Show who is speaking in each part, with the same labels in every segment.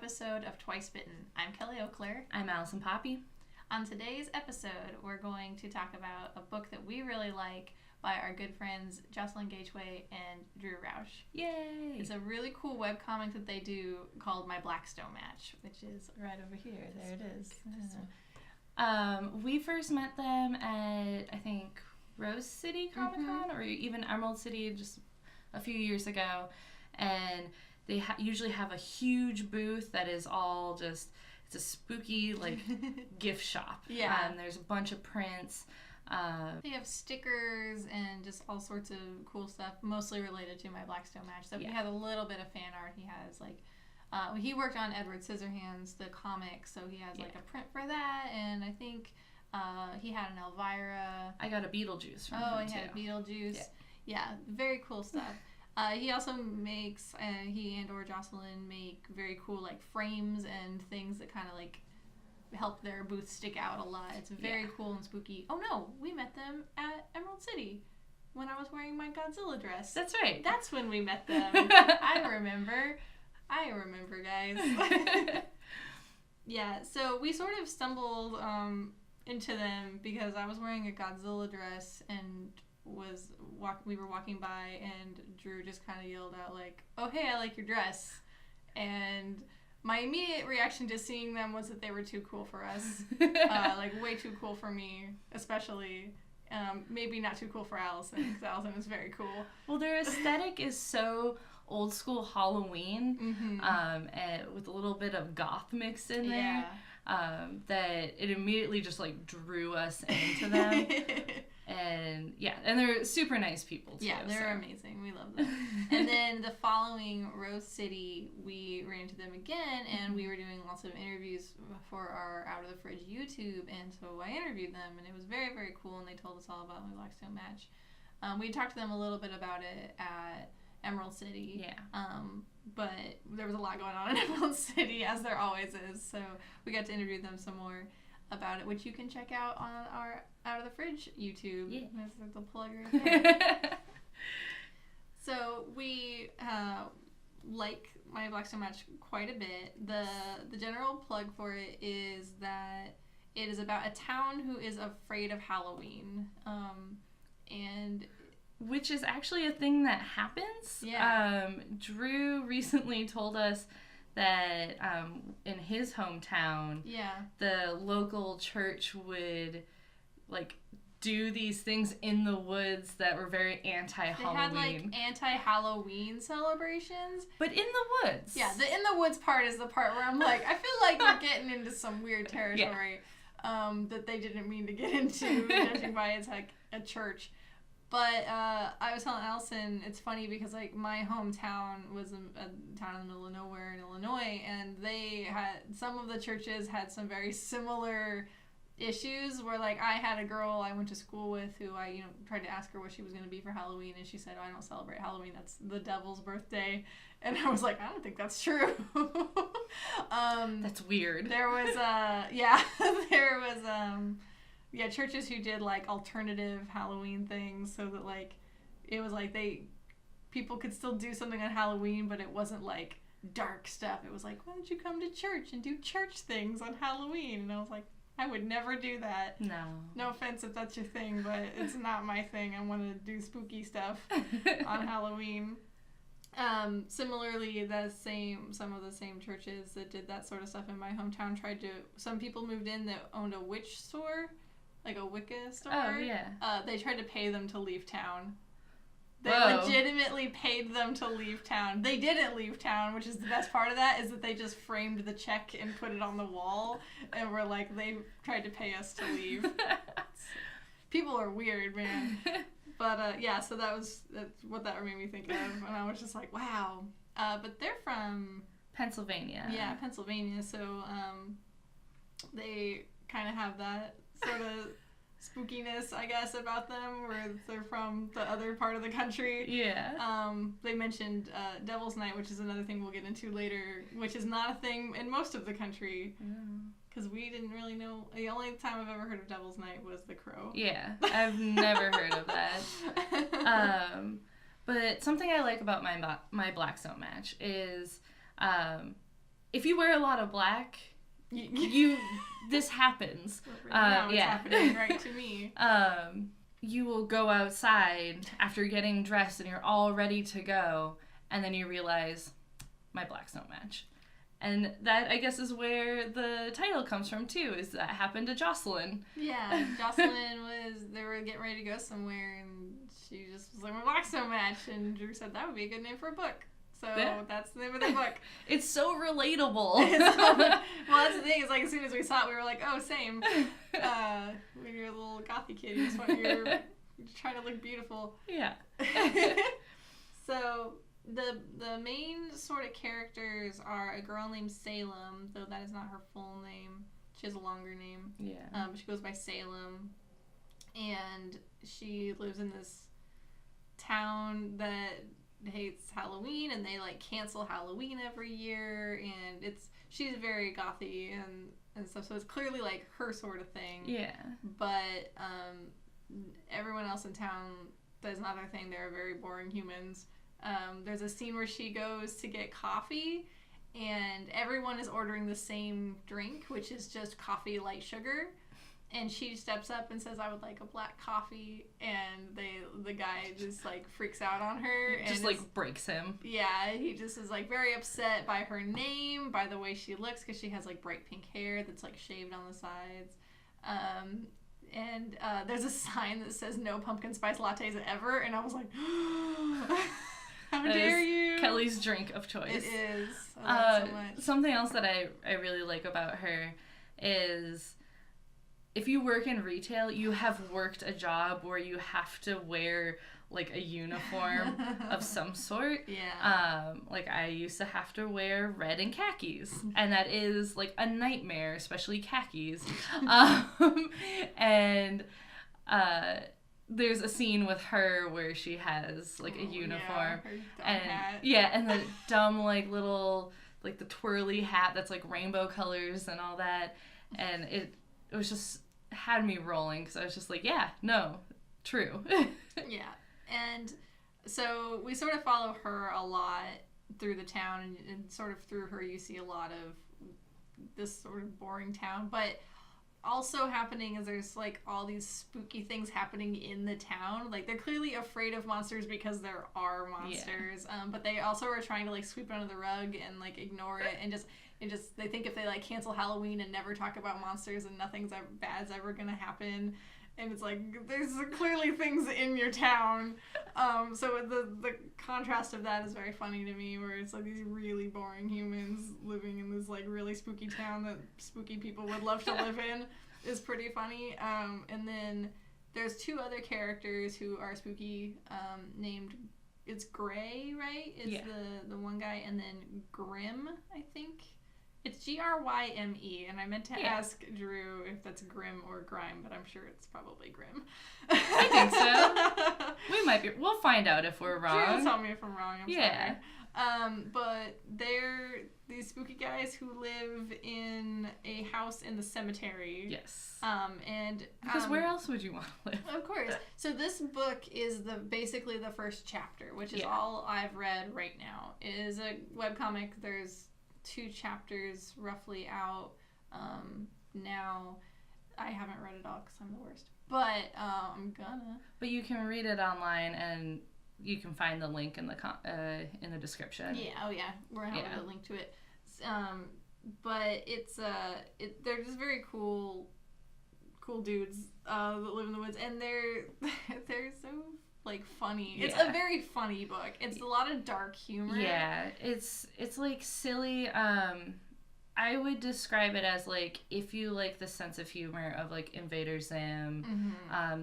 Speaker 1: episode of Twice Bitten. I'm Kelly O'Clair.
Speaker 2: I'm Alison Poppy.
Speaker 1: On today's episode, we're going to talk about a book that we really like by our good friends Jocelyn Gageway and Drew Roush.
Speaker 2: Yay!
Speaker 1: It's a really cool webcomic that they do called My Blackstone Match, which is right over here. There it is.
Speaker 2: We first met them at, I think, Rose City Comic Con or even Emerald City just a few years ago. And they usually have a huge booth that is all just, it's a spooky, like, gift shop.
Speaker 1: Yeah.
Speaker 2: And there's a bunch of prints.
Speaker 1: They have stickers and just all sorts of cool stuff, mostly related to My Blackstone Match. So he has a little bit of fan art. He has, like, he worked on Edward Scissorhands, the comic, so he has, like, a print for that. And I think he had an Elvira.
Speaker 2: I got a Beetlejuice from him,
Speaker 1: Oh, he had a Beetlejuice. Yeah, very cool stuff. He also makes, he and or Jocelyn make very cool, like, frames and things that kind of, like, help their booth stick out a lot. It's very cool and spooky. Oh, no, we met them at Emerald City when I was wearing my Godzilla dress.
Speaker 2: That's right.
Speaker 1: That's when we met them. I remember, guys. Yeah, so we sort of stumbled into them because I was wearing a Godzilla dress and we were walking by and Drew just kind of yelled out like, "Oh, hey, I like your dress." And my immediate reaction to seeing them was that they were too cool for us. Like way too cool for me, especially. Maybe not too cool for Allison, because Allison is very cool.
Speaker 2: Well, their aesthetic is so old school Halloween, and with a little bit of goth mixed in there, that it immediately just like drew us into them. And they're super nice people too.
Speaker 1: Yeah, they're amazing. We love them. And then the following Rose City, we ran into them again, and we were doing lots of interviews for our Out of the Fridge YouTube, and so I interviewed them, and it was very, very cool, and they told us all about My Blackstone Match. We talked to them a little bit about it at Emerald City. Yeah. But there was a lot going on in Emerald City, as there always is, so we got to interview them some more about it, which you can check out on our Out of the Fridge YouTube. Yeah. That's the plug right there. So we like My Blackstone Match quite a bit. The general plug for it is that it is about a town who is afraid of Halloween. And
Speaker 2: which is actually a thing that happens.
Speaker 1: Yeah.
Speaker 2: Drew recently told us that in his hometown, the local church would like do these things in the woods that were very anti-Halloween.
Speaker 1: They had like anti-Halloween celebrations,
Speaker 2: but in the woods.
Speaker 1: Yeah, the in the woods part is the part where I'm like, I feel like we're getting into some weird territory that they didn't mean to get into, judging by it's like a church. But I was telling Allison, it's funny because, like, my hometown was a town in the middle of nowhere in Illinois, and some of the churches had some very similar issues where, like, I had a girl I went to school with who I, tried to ask her what she was going to be for Halloween, and she said, "Oh, I don't celebrate Halloween, that's the devil's birthday." And I was like, I don't think that's true.
Speaker 2: That's weird.
Speaker 1: There was, churches who did, like, alternative Halloween things so that, like, it was, like, people could still do something on Halloween, but it wasn't, like, dark stuff. It was, like, why don't you come to church and do church things on Halloween? And I was like, I would never do that. No. No offense if that's your thing, but it's not my thing. I want to do spooky stuff on Halloween. Similarly, some of the same churches that did that sort of stuff in my hometown some people moved in that owned a witch store. Like a Wicca store.
Speaker 2: Oh, yeah.
Speaker 1: They tried to pay them to leave town. They legitimately paid them to leave town. They didn't leave town, which is the best part of that, is that they just framed the check and put it on the wall, and were like, they tried to pay us to leave. People are weird, man. But, so that's what that made me think of, and I was just like, wow. But they're from
Speaker 2: Pennsylvania.
Speaker 1: Yeah, Pennsylvania, so they kind of have that sort of spookiness, I guess, about them, where they're from the other part of the country.
Speaker 2: Yeah.
Speaker 1: They mentioned Devil's Night, which is another thing we'll get into later, which is not a thing in most of the country. Because we didn't really know. The only time I've ever heard of Devil's Night was The Crow.
Speaker 2: Yeah, I've never heard of that. But something I like about my Blackstone Match is if you wear a lot of black, you this happens.
Speaker 1: It's happening right to me.
Speaker 2: You will go outside after getting dressed and you're all ready to go, and then you realize my blacks don't match. And that, I guess, is where the title comes from, too, is that happened to Jocelyn.
Speaker 1: Yeah, Jocelyn they were getting ready to go somewhere, and she just was like, my blacks don't match, and Drew said that would be a good name for a book. So that's the name of the book.
Speaker 2: It's so relatable.
Speaker 1: Well, that's the thing, is like, as soon as we saw it, we were like, oh, same. When you're a little gothy kid, you're trying to look beautiful.
Speaker 2: Yeah.
Speaker 1: So the main sort of characters are a girl named Salem, though that is not her full name. She has a longer name.
Speaker 2: Yeah.
Speaker 1: She goes by Salem, and she lives in this town that hates Halloween, and they like cancel Halloween every year, and she's very gothy and stuff, so it's clearly like her sort of thing.
Speaker 2: Yeah.
Speaker 1: But everyone else in town does not their thing. They're very boring humans. There's a scene where she goes to get coffee, and everyone is ordering the same drink, which is just coffee, light sugar. And she steps up and says, I would like a black coffee. And the guy just, like, freaks out on her. And
Speaker 2: just, like, breaks him.
Speaker 1: Yeah, he just is, like, very upset by her name, by the way she looks, because she has, like, bright pink hair that's, like, shaved on the sides. And there's a sign that says, no pumpkin spice lattes ever. And I was like, how dare you?
Speaker 2: Kelly's drink of choice.
Speaker 1: It is. I love it so much.
Speaker 2: Something else that I really like about her is, if you work in retail, you have worked a job where you have to wear, like, a uniform of some sort.
Speaker 1: Yeah.
Speaker 2: Like, I used to have to wear red and khakis, and that is, like, a nightmare, especially khakis. And there's a scene with her where she has, like, a uniform.
Speaker 1: Yeah, her dumb hat.
Speaker 2: Yeah, and the dumb, like, little, like, the twirly hat that's, like, rainbow colors and all that. And it was just had me rolling, because I was just like, yeah, no, true.
Speaker 1: Yeah. And so we sort of follow her a lot through the town, and sort of through her you see a lot of this sort of boring town. But also happening is there's, like, all these spooky things happening in the town. Like, they're clearly afraid of monsters because there are monsters. Yeah. But they also are trying to, like, sweep it under the rug and, like, ignore it, and just they think if they, like, cancel Halloween and never talk about monsters and nothing's bad's ever gonna happen. And it's like, there's clearly things in your town. So the contrast of that is very funny to me, where it's like these really boring humans living in this, like, really spooky town that spooky people would love to live in is pretty funny. And then there's two other characters who are spooky, named, it's Gray, right? It's the one guy, and then Grim, I think. It's Gryme, and I meant to ask Drew if that's Grim or Grime, but I'm sure it's probably Grim.
Speaker 2: I think so. We might be. We'll find out if we're wrong.
Speaker 1: Drew, tell me if I'm wrong. I'm sorry. But they're these spooky guys who live in a house in the cemetery.
Speaker 2: Yes.
Speaker 1: Because
Speaker 2: where else would you want to live?
Speaker 1: Of course. So this book is basically the first chapter, which is all I've read right now. It is a webcomic. There's 2 chapters roughly out now. I haven't read it all because I'm the worst, but I'm gonna.
Speaker 2: But you can read it online, and you can find the link in the description.
Speaker 1: Yeah. Oh yeah. We're gonna have a link to it. But it's they're just very cool dudes that live in the woods, and they're so, like, funny. It's a very funny book. It's a lot of dark humor. Yeah,
Speaker 2: it's like silly. I would describe it as, like, if you like the sense of humor of, like, Invader Zim,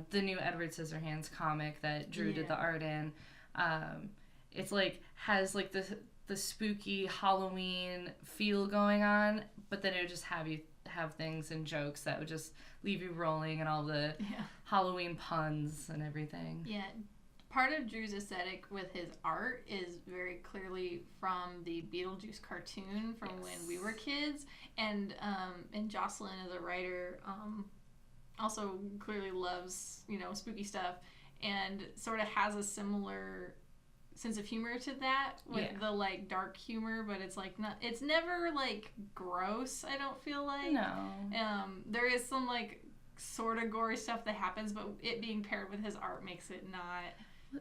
Speaker 2: the new Edward Scissorhands comic that Drew did the art in. It's like has, like, the spooky Halloween feel going on, but then it would just have things and jokes that would just leave you rolling, and all the Halloween puns and everything.
Speaker 1: Yeah. Part of Drew's aesthetic with his art is very clearly from the Beetlejuice cartoon from when we were kids. And Jocelyn, as a writer, also clearly loves, spooky stuff, and sort of has a similar sense of humor to that with the like dark humor, but it's like not, it's never like gross, I don't feel like.
Speaker 2: No.
Speaker 1: There is some like sort of gory stuff that happens, but it being paired with his art makes it not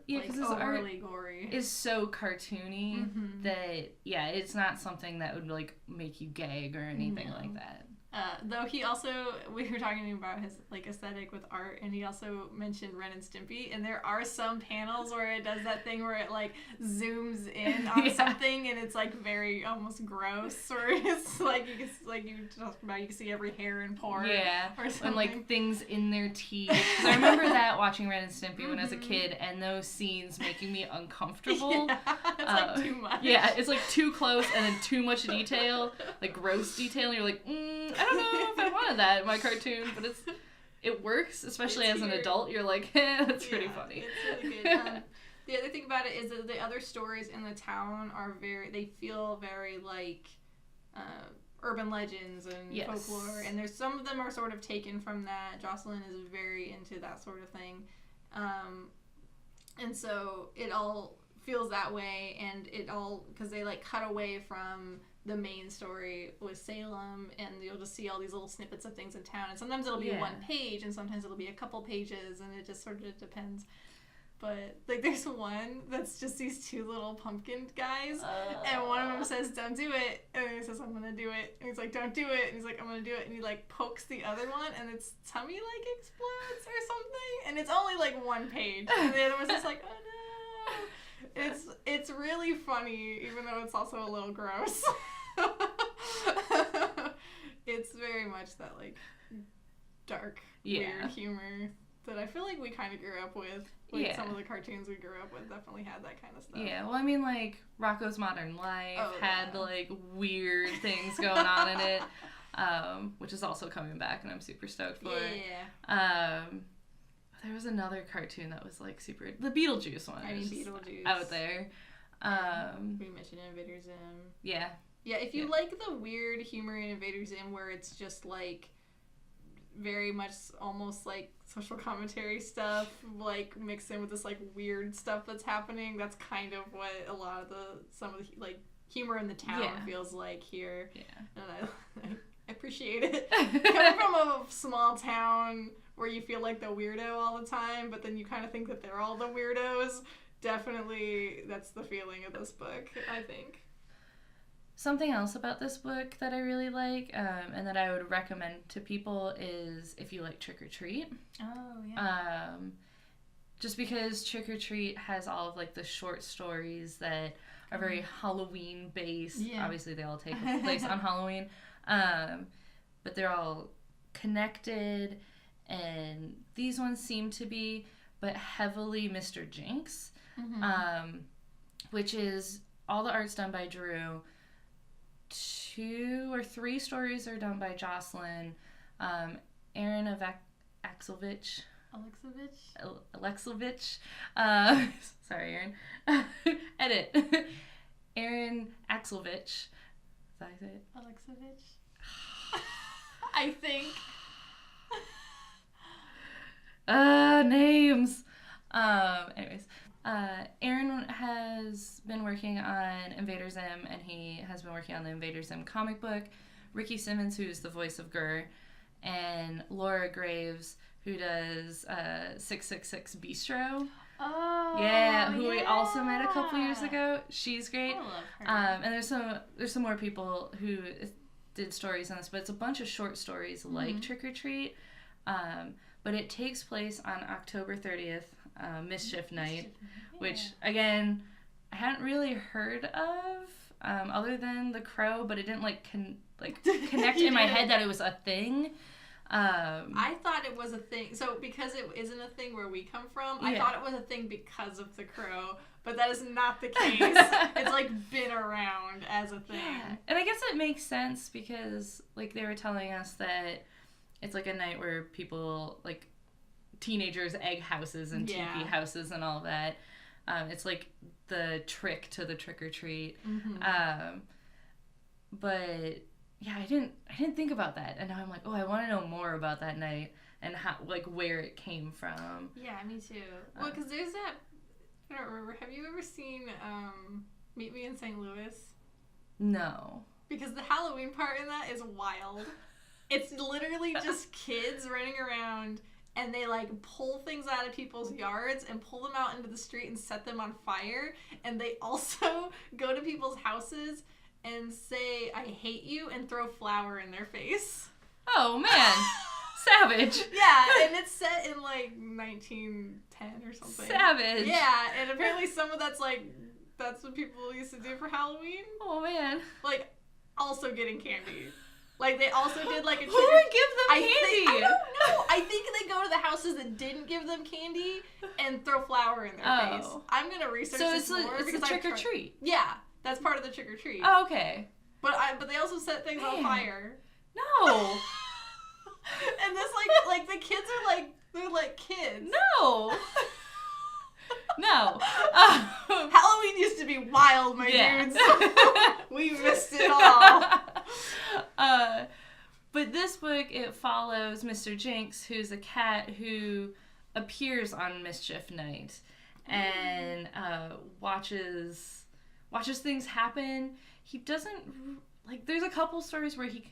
Speaker 2: because his
Speaker 1: overly
Speaker 2: art
Speaker 1: gory.
Speaker 2: Is so cartoony that it's not something that would like make you gag or anything like that.
Speaker 1: Though he also, we were talking about his like aesthetic with art, and he also mentioned Ren and Stimpy, and there are some panels where it does that thing where it like zooms in on something, and it's like very almost gross, or it's like you talked about, you can see every hair and pore, or something.
Speaker 2: And like things in their teeth. 'Cause I remember that watching Ren and Stimpy when I was a kid, and those scenes making me uncomfortable.
Speaker 1: It's like too much.
Speaker 2: Yeah, it's like too close and then too much detail, like gross detail, and you're like, I don't know if I wanted that in my cartoon, but it works, especially as an adult. You're like, that's pretty funny.
Speaker 1: It's really good. The other thing about it is that the other stories in the town are they feel very like urban legends and folklore, and there's some of them are sort of taken from that. Jocelyn is very into that sort of thing, and so it all feels that way, and it all, because they like cut away from the main story with Salem, and you'll just see all these little snippets of things in town, and sometimes it'll be one page, and sometimes it'll be a couple pages, and it just sort of depends. But like there's one that's just these two little pumpkin guys, and one of them says don't do it, and he says I'm gonna do it, and he's like don't do it, and he's like I'm gonna do it, and he like pokes the other one, and its tummy like explodes or something, and it's only like one page, and the other one's just like oh no. It's really funny, even though it's also a little gross. It's very much that like dark, weird humor that I feel like we kind of grew up with. Like some of the cartoons we grew up with definitely had that kind of stuff. Yeah,
Speaker 2: well, I mean, like Rocko's Modern Life had like weird things going on in it, which is also coming back, and I'm super stoked for it. There was another cartoon that was like super... The Beetlejuice one. I mean, Beetlejuice. Out there.
Speaker 1: We mentioned Invader Zim.
Speaker 2: Yeah.
Speaker 1: Yeah, if you like the weird humor in Invader Zim where it's just like very much almost like social commentary stuff, like mixed in with this like weird stuff that's happening, that's kind of what a lot of some of the like humor in the town feels like here. Yeah. And I appreciate it. Coming from a small town where you feel like the weirdo all the time, but then you kind of think that they're all the weirdos, definitely that's the feeling of this book, I think.
Speaker 2: Something else about this book that I really like, and that I would recommend to people, is if you like Trick or Treat.
Speaker 1: Oh, yeah.
Speaker 2: Just because Trick or Treat has all of like the short stories that are very Halloween based. Yeah. Obviously they all take place on Halloween. But they're all connected, and these ones seem to be, but heavily Mr. Jinx, which is all the art's done by Drew. 2 or 3 stories are done by Jocelyn. Aaron of Axelvich. Alexovich. Sorry, Aaron. Edit. Aaron Axelvich. Is that how you say it?
Speaker 1: Alexovich. I think.
Speaker 2: Names. Anyways. Aaron has been working on Invader Zim, and he has been working on the Invader Zim comic book. Ricky Simmons, who's the voice of Gurr, and Laura Graves, who does 666 Bistro.
Speaker 1: Oh,
Speaker 2: yeah, who we also met a couple years ago. She's great.
Speaker 1: I love her.
Speaker 2: And there's some more people who did stories on this, but it's a bunch of short stories like Trick or Treat. But it takes place on October 30th, Mischief Night, which, again, I hadn't really heard of, other than The Crow, but it didn't, connect in my head that it was a thing.
Speaker 1: I thought it was a thing. So, because it isn't a thing where we come from, I thought it was a thing because of The Crow, but that is not the case. It's, been around as a thing.
Speaker 2: Yeah. And I guess it makes sense because, they were telling us that it's, a night where people, teenagers egg houses and tiki houses and all that. It's the trick to the trick or treat. But yeah, I didn't think about that, and now I'm like, oh, I want to know more about that night and how where it came from.
Speaker 1: Yeah, me too. Well, because there's that. I don't remember. Have you ever seen Meet Me in St. Louis?
Speaker 2: No.
Speaker 1: Because the Halloween part in that is wild. It's literally just kids running around, and they like pull things out of people's yards and pull them out into the street and set them on fire. And they also go to people's houses and say, "I hate you," and throw flour in their face.
Speaker 2: Oh, man. Savage.
Speaker 1: Yeah, and it's set in like 1910 or something.
Speaker 2: Savage.
Speaker 1: Yeah, and apparently some of that's what people used to do for Halloween.
Speaker 2: Oh, man.
Speaker 1: Like, also getting candy. Like, they also did like a
Speaker 2: Who would give them candy?
Speaker 1: I don't know. I think they go to the houses that didn't give them candy and throw flour in their face. I'm gonna research this more.
Speaker 2: So it's a trick or treat.
Speaker 1: Yeah, that's part of the trick or treat.
Speaker 2: Oh, okay.
Speaker 1: But they also set things on fire.
Speaker 2: No.
Speaker 1: And this like the kids are they're like kids.
Speaker 2: No. No.
Speaker 1: Halloween used to be wild, my dudes. We missed it all.
Speaker 2: But this book, it follows Mr. Jinx, who's a cat who appears on Mischief Night and watches things happen. He doesn't, like, there's a couple stories where he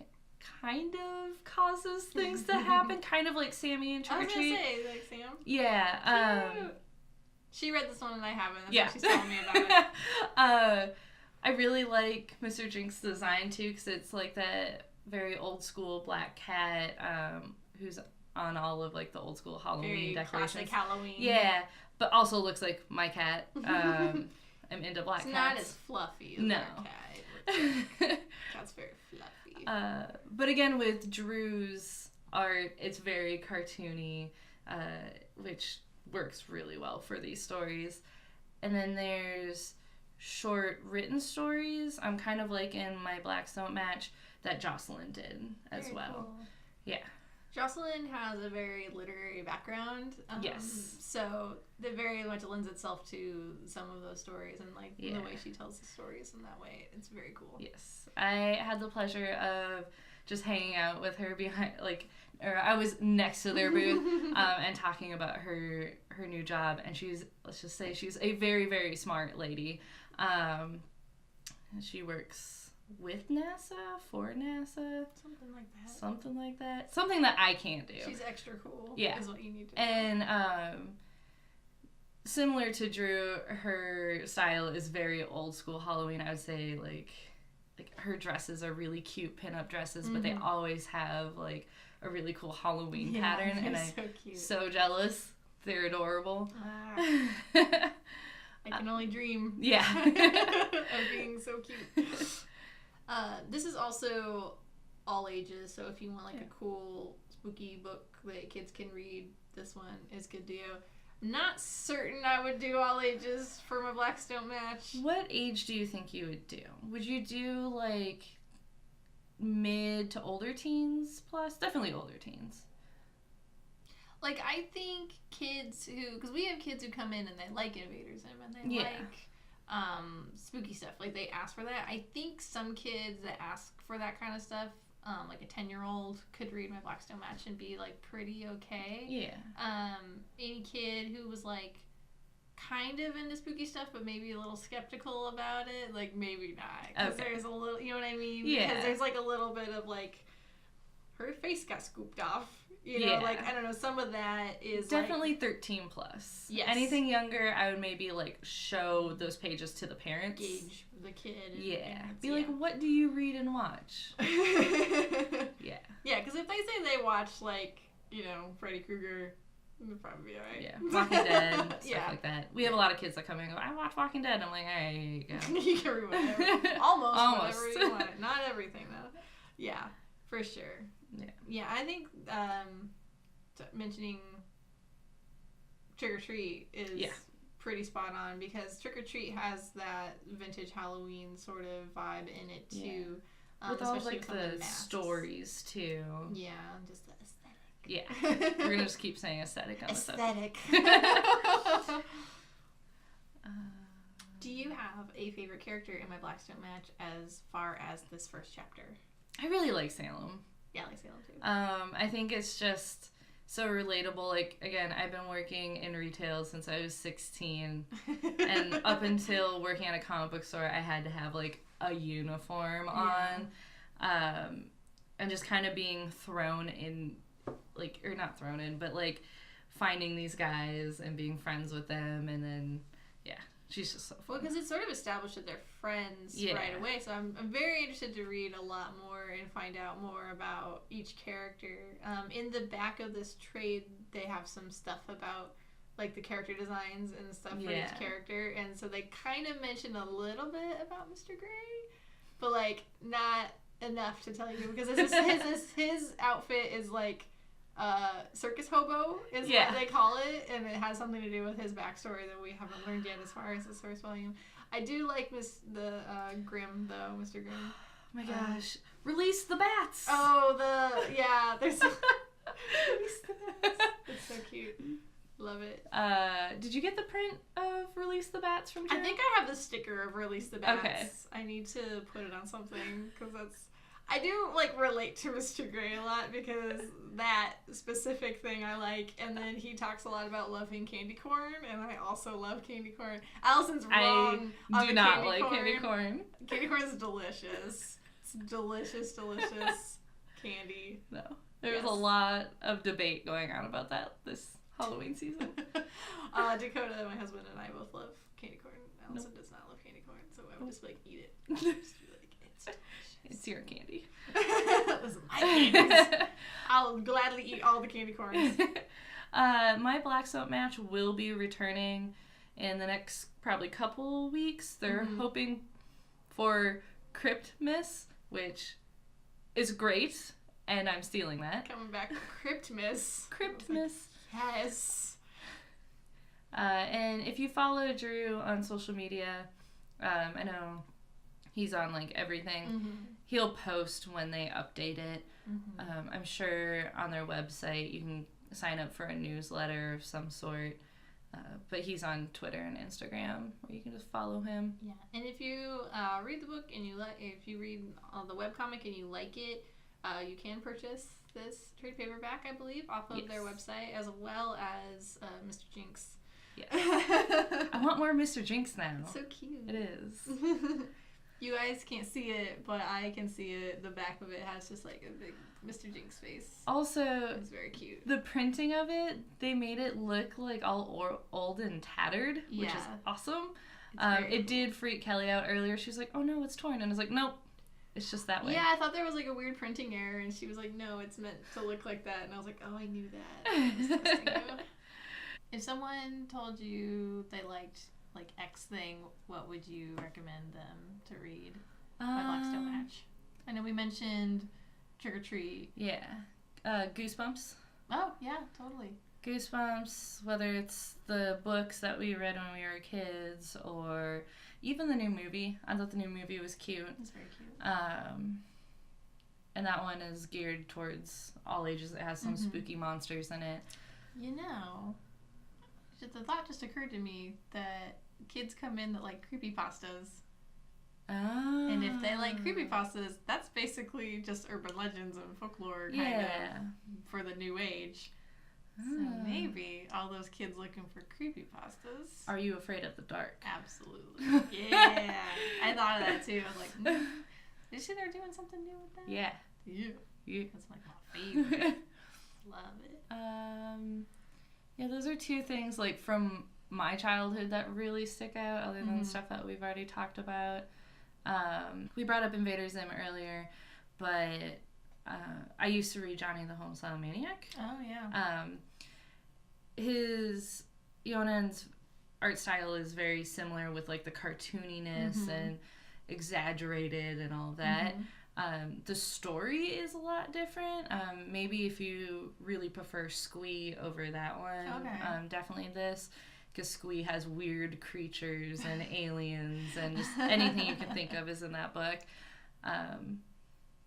Speaker 2: kind of causes things to happen, kind of like Sammy and Trick or Treat.
Speaker 1: I was gonna say, like Sam.
Speaker 2: Yeah.
Speaker 1: She read this one and I haven't. That's
Speaker 2: yeah.
Speaker 1: what she's telling me about it.
Speaker 2: I really like Mr. Jinx's design too, because it's like that very old school black cat who's on all of like the old school Halloween
Speaker 1: very
Speaker 2: decorations.
Speaker 1: Classic Halloween.
Speaker 2: Yeah, but also looks like my cat. I'm into black cats.
Speaker 1: It's not as fluffy as our cat. Cat's very fluffy.
Speaker 2: But again, with Drew's art, it's very cartoony, which works really well for these stories. And then there's short written stories. I'm kind of like in my Blacks Don't Match that Jocelyn did as very well. Cool. Yeah.
Speaker 1: Jocelyn has a very literary background.
Speaker 2: Yes.
Speaker 1: So that very much lends itself to some of those stories and like the way she tells the stories in that way. It's very cool.
Speaker 2: Yes. I had the pleasure of just hanging out with her behind, or I was next to their booth and talking about her new job. And let's just say she's a very, very smart lady. She works with NASA, for NASA.
Speaker 1: Something like that.
Speaker 2: Something that I can't do.
Speaker 1: She's extra cool.
Speaker 2: Yeah.
Speaker 1: Is what you need to know.
Speaker 2: And similar to Drew, her style is very old school Halloween. I would say like her dresses are really cute pinup dresses, but they always have like a really cool Halloween pattern, and I'm so jealous. They're adorable.
Speaker 1: I can only dream.
Speaker 2: Yeah.
Speaker 1: Of being so cute. This is also all ages, so if you want like a cool spooky book that kids can read, this one is good to go. I'm not certain I would do all ages for my Blacks Don't Match.
Speaker 2: What age do you think you would do? Would you do like mid to older teens plus? Definitely older teens.
Speaker 1: Like, I think kids because we have kids who come in and they like Invader Zim and they like spooky stuff. Like, they ask for that. I think some kids that ask for that kind of stuff, like a 10-year-old could read my Blacks Don't Match and be, like, pretty okay.
Speaker 2: Yeah.
Speaker 1: Any kid who was, like, kind of into spooky stuff but maybe a little skeptical about it, like, maybe not. Because there's a little, you know what I mean?
Speaker 2: Yeah.
Speaker 1: Because there's, like, a little bit of, like, her face got scooped off. You know, like, I don't know, some of that is
Speaker 2: definitely like, 13 plus.
Speaker 1: Yes.
Speaker 2: Anything younger, I would maybe, like, show those pages to the parents.
Speaker 1: Gauge the kid.
Speaker 2: Be like, what do you read and watch? Yeah.
Speaker 1: Yeah, because if they say they watch, like, you know, Freddy Krueger, they'll probably be alright.
Speaker 2: Yeah. Walking Dead, stuff like that. We have a lot of kids that come in and go, I watch Walking Dead. I'm like, alright, here you go.
Speaker 1: You can read whatever. Almost whatever you want. Not everything, though. Yeah, for sure. Yeah, I think mentioning Trick or Treat is pretty spot on because Trick or Treat has that vintage Halloween sort of vibe in it too.
Speaker 2: With all like the stories too.
Speaker 1: Yeah, just the aesthetic.
Speaker 2: Yeah, we're gonna just keep saying aesthetic on this episode.
Speaker 1: Do you have a favorite character in my Blacks Don't Match as far as this first chapter?
Speaker 2: I really like Salem.
Speaker 1: Yeah, I like Salem too.
Speaker 2: I think it's just so relatable. Like, again, I've been working in retail since I was 16, and up until working at a comic book store, I had to have, like, a uniform on, and just kind of being thrown in, like, or not thrown in, but, like, finding these guys and being friends with them, and then, she's just so fun.
Speaker 1: Well, because it's sort of established that they're friends right away, so I'm very interested to read a lot more and find out more about each character. In the back of this trade, they have some stuff about, like, the character designs and stuff for each character, and so they kind of mention a little bit about Mr. Gray, but, like, not enough to tell you, because his outfit is, like, circus hobo is what they call it, and it has something to do with his backstory that we haven't learned yet as far as the source volume. I do like the Grimm, though, Mr. Grimm.
Speaker 2: Oh my gosh. Release the bats!
Speaker 1: There's Release the bats. It's so cute. Love it.
Speaker 2: Did you get the print of Release the Bats from Joe?
Speaker 1: I think I have the sticker of Release the Bats.
Speaker 2: Okay.
Speaker 1: I need to put it on something, because I do, like, relate to Mr. Gray a lot, because that specific thing I like, and then he talks a lot about loving candy corn, and I also love candy corn. Allison's wrong.
Speaker 2: I do not like candy corn.
Speaker 1: Candy corn is delicious. It's delicious candy.
Speaker 2: No. There's a lot of debate going on about that this Halloween season.
Speaker 1: Dakota, my husband, and I both love candy corn. Allison does not love candy corn, so I would just, like, eat it. Just be like, it's delicious.
Speaker 2: It's your candy.
Speaker 1: Those are my candies. I'll gladly eat all the candy corns.
Speaker 2: My Black Soap match will be returning in the next probably couple weeks. They're hoping for Cryptmas, which is great, and I'm stealing that.
Speaker 1: Coming back, Cryptmas.
Speaker 2: Cryptmas.
Speaker 1: Yes.
Speaker 2: And if you follow Drew on social media, I know he's on, like, everything. He'll post when they update it. I'm sure on their website you can sign up for a newsletter of some sort. But he's on Twitter and Instagram, where you can just follow him.
Speaker 1: Yeah, and if you read the book and if you read the webcomic and you like it, you can purchase this trade paperback, I believe, off of their website, as well as Mr. Jinx.
Speaker 2: Yes. I want more Mr. Jinx now.
Speaker 1: So cute.
Speaker 2: It is.
Speaker 1: You guys can't see it, but I can see it. The back of it has just, like, a big Mr. Jinx face.
Speaker 2: Also,
Speaker 1: it's very cute.
Speaker 2: The printing of it, they made it look, like, all old and tattered, which is awesome. It did freak Kelly out earlier. She was like, oh no, it's torn. And I was like, nope, it's just that way.
Speaker 1: Yeah, I thought there was, like, a weird printing error, and she was like, no, it's meant to look like that. And I was like, oh, I knew that. If someone told you they liked, like, X thing, what would you recommend them to read by Blackstone Match? I know we mentioned Trick or Treat.
Speaker 2: Yeah. Goosebumps.
Speaker 1: Oh, yeah, totally.
Speaker 2: Goosebumps, whether it's the books that we read when we were kids, or even the new movie. I thought the new movie was cute.
Speaker 1: It's very cute.
Speaker 2: And that one is geared towards all ages. It has some spooky monsters in it.
Speaker 1: You know, the thought just occurred to me that kids come in that like creepypastas.
Speaker 2: Oh.
Speaker 1: And if they like creepypastas, that's basically just urban legends and folklore kind of for the new age. So maybe all those kids looking for creepypastas.
Speaker 2: Are you afraid of the dark?
Speaker 1: Absolutely. Yeah. I thought of that too. I was like, is she there doing something new with that?
Speaker 2: Yeah.
Speaker 1: Yeah. That's like my favorite. Love it.
Speaker 2: Yeah, those are two things like from my childhood that really stick out, other than stuff that we've already talked about. We brought up Invader Zim earlier, but I used to read Johnny the Homestyle Maniac.
Speaker 1: Oh, yeah.
Speaker 2: Yonan's art style is very similar with like the cartooniness and exaggerated and all that. The story is a lot different. Maybe if you really prefer Squee over that one, definitely this. Because Squee has weird creatures and aliens and just anything you can think of is in that book.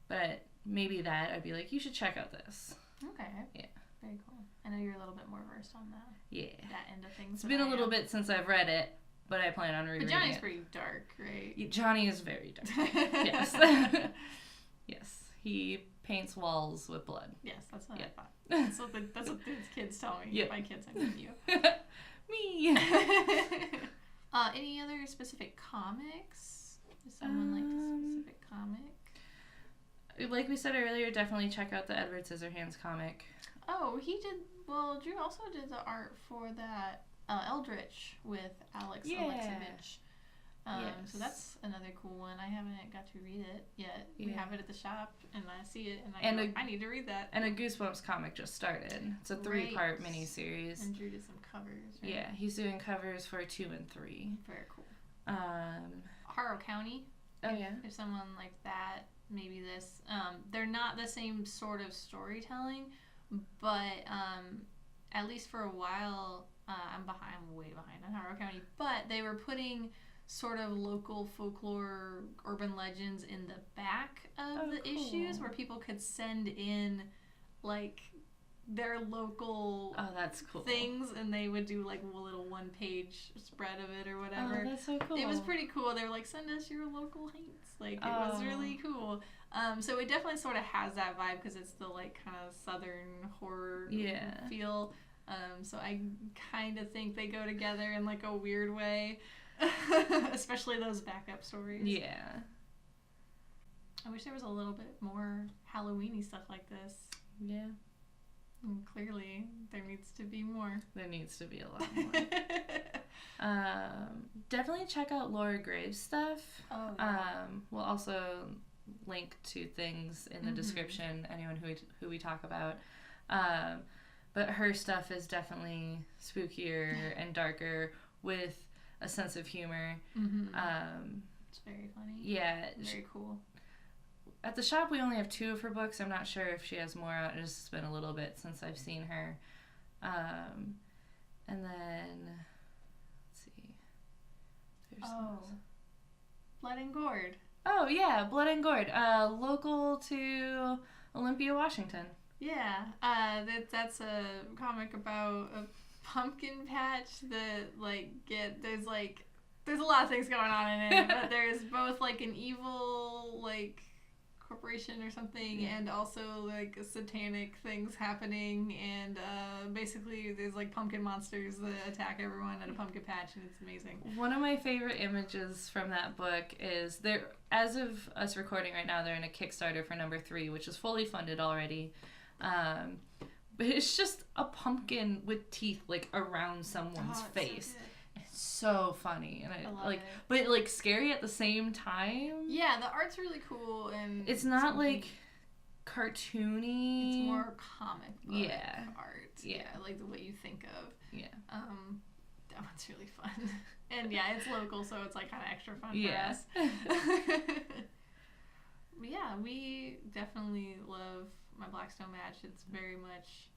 Speaker 2: But maybe that, I'd be like, you should check out this.
Speaker 1: Okay.
Speaker 2: Yeah.
Speaker 1: Very cool. I know you're a little bit more versed on that.
Speaker 2: Yeah.
Speaker 1: That end of things.
Speaker 2: It's been a little bit since I've read it, but I plan on rereading it.
Speaker 1: But Johnny's pretty dark, right?
Speaker 2: Johnny is very dark. Yes. Yes. He paints walls with blood.
Speaker 1: Yes, that's what
Speaker 2: Yeah.
Speaker 1: I thought. That's what these kids tell me.
Speaker 2: Yep.
Speaker 1: By kids, I mean you.
Speaker 2: Me.
Speaker 1: Any other specific comics? Does someone like a specific comic?
Speaker 2: Like we said earlier, definitely check out the Edward Scissorhands comic.
Speaker 1: Oh, he did. Well, Drew also did the art for that Eldritch with Alex Alexovich. So that's another cool one. I haven't got to read it yet.
Speaker 2: Yeah.
Speaker 1: We have it at the shop, and I see it, and I need to read that.
Speaker 2: And a Goosebumps comic just started. It's a 3-part miniseries.
Speaker 1: And Drew did some covers. Right?
Speaker 2: Yeah, he's doing covers for 2 and 3.
Speaker 1: Very cool.
Speaker 2: Harrow County.
Speaker 1: Oh yeah. If someone like that, maybe this. They're not the same sort of storytelling, but at least for a while, I'm way behind on Harrow County. But they were putting sort of local folklore, urban legends in the back of the issues, where people could send in like their local
Speaker 2: that's cool.
Speaker 1: things, and they would do like a little 1-page spread of it or whatever.
Speaker 2: Oh, that's so cool.
Speaker 1: It was pretty cool. They were like, send us your local haints. Like, it was really cool. So it definitely sort of has that vibe because it's the like kind of southern horror feel. So I kind of think they go together in like a weird way. Especially those backup stories.
Speaker 2: Yeah.
Speaker 1: I wish there was a little bit more Halloweenie stuff like this.
Speaker 2: Yeah.
Speaker 1: And clearly, there needs to be more.
Speaker 2: There needs to be a lot more. Definitely check out Laura Graves' stuff.
Speaker 1: Oh, yeah.
Speaker 2: We'll also link to things in the description, anyone who we talk about. But her stuff is definitely spookier and darker with a sense of humor.
Speaker 1: It's very funny.
Speaker 2: Yeah.
Speaker 1: Very cool.
Speaker 2: At the shop, we only have 2 of her books. I'm not sure if she has more out. It's just been a little bit since I've seen her. And then, let's see.
Speaker 1: Blood and Gourd.
Speaker 2: Oh, yeah, Blood and Gourd. Local to Olympia, Washington.
Speaker 1: Yeah. That's a comic about a pumpkin patch that there's a lot of things going on in it, but there's both like an evil like corporation or something, and also like satanic things happening, and basically there's like pumpkin monsters that attack everyone at a pumpkin patch, and it's amazing.
Speaker 2: One of my favorite images from that book is as of us recording right now, they're in a Kickstarter for number 3, which is fully funded already. But it's just a pumpkin with teeth like around someone's face.
Speaker 1: So
Speaker 2: it's so funny, and I like
Speaker 1: it.
Speaker 2: But like scary at the same time.
Speaker 1: Yeah, the art's really cool, and
Speaker 2: it's not like cartoony.
Speaker 1: It's more comic book art.
Speaker 2: Yeah,
Speaker 1: like the way you think of.
Speaker 2: Yeah.
Speaker 1: That one's really fun. And yeah, it's local, so it's like kind of extra fun for us. But yeah, we definitely love My Blackstone Match. It's very much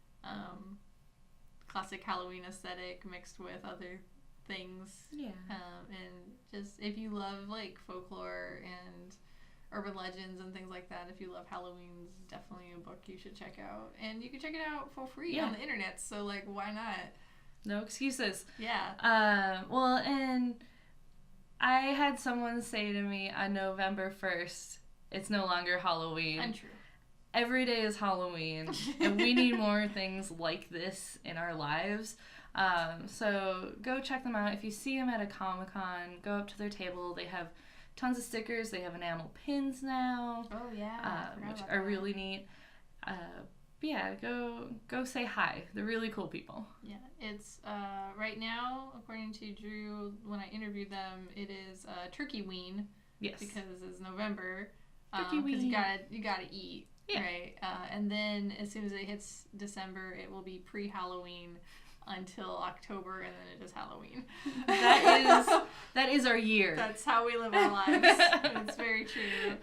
Speaker 1: classic Halloween aesthetic mixed with other things.
Speaker 2: Yeah.
Speaker 1: And just if you love like folklore and urban legends and things like that, if you love Halloween, it's definitely a book you should check out. And you can check it out for free on the internet, so like why not? No
Speaker 2: excuses.
Speaker 1: Yeah.
Speaker 2: Well, and I had someone say to me on November 1st, it's no longer Halloween.
Speaker 1: Untrue.
Speaker 2: Every day is Halloween, and we need more things like this in our lives. So go check them out. If you see them at a Comic-Con, go up to their table. They have tons of stickers. They have enamel pins now.
Speaker 1: Oh, yeah.
Speaker 2: Which are really neat. Yeah, go say hi. They're really cool people. Yeah, it's right now, according to Drew, when I interviewed them, it is Turkey-ween. Yes. Because it's November. Turkey-ween. Because you gotta eat. Yeah. Right. And then as soon as it hits December, it will be pre-Halloween until October, and then it is Halloween. That is our year. That's how we live our lives. It's very true.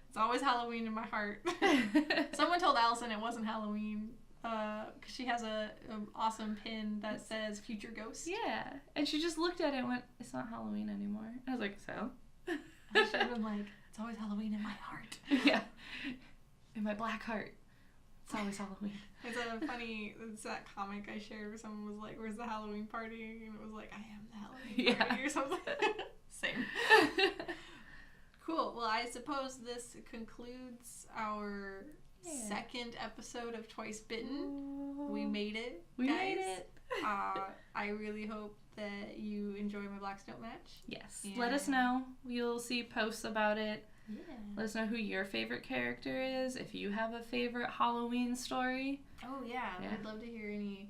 Speaker 2: It's always Halloween in my heart. Someone told Alison it wasn't Halloween because she has a awesome pin that says Future Ghost. Yeah. And she just looked at it and went, it's not Halloween anymore. I was like, so? I should have been like, it's always Halloween in my heart. Yeah. In my black heart. It's always Halloween. It's that comic I shared where someone was like, where's the Halloween party? And it was like, I am the Halloween party or something. Same. Cool. Well, I suppose this concludes our
Speaker 1: second episode of Twice Bitten. We made it.
Speaker 2: We
Speaker 1: guys.
Speaker 2: made it.
Speaker 1: I really hope that you enjoy my Black Snow match.
Speaker 2: Yes.
Speaker 1: And
Speaker 2: Let us know. You'll see posts about it.
Speaker 1: Yeah.
Speaker 2: Let us know who your favorite character is. If you have a favorite Halloween story.
Speaker 1: Oh, yeah. I'd love to hear any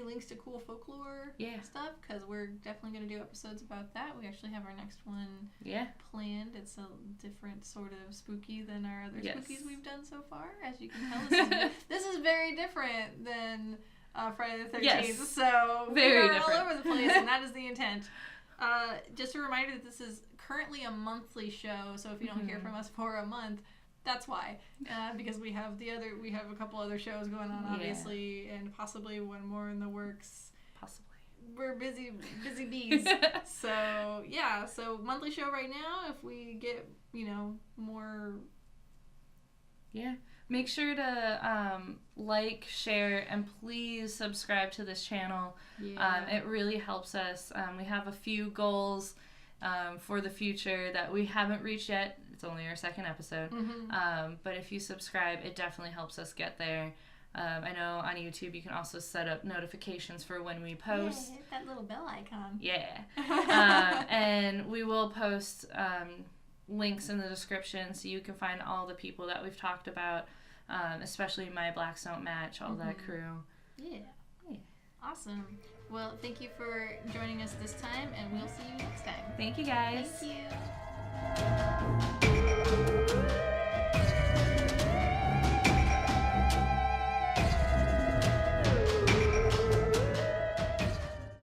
Speaker 1: links to cool folklore stuff, because we're definitely going to do episodes about that. We actually have our next one planned. It's a different sort of spooky than our other spookies we've done so far. As you can tell, this is very different than Friday the 13th.
Speaker 2: Yes.
Speaker 1: So
Speaker 2: very
Speaker 1: we're
Speaker 2: different.
Speaker 1: all over the place, and that is the intent. Just a reminder that this is currently a monthly show, so if you don't hear from us for a month, that's why. Because we have a couple other shows going on, obviously, and possibly one more in the works. Possibly. We're busy bees. So monthly show right now. If we get, more.
Speaker 2: Yeah. Make sure to like, share, and please subscribe to this channel. Yeah. It really helps us. We have a few goals for the future that we haven't reached yet. It's only our second episode. But if you subscribe, it definitely helps us get there. I know on YouTube you can also set up notifications for when we post.
Speaker 1: Yeah, hit that little bell icon.
Speaker 2: Yeah. And we will post links in the description so you can find all the people that we've talked about, especially my Black Snow match, all that crew.
Speaker 1: Yeah. Awesome. Well, thank you for joining us this time, and we'll see you next time.
Speaker 2: Thank you, guys.
Speaker 1: Thank you.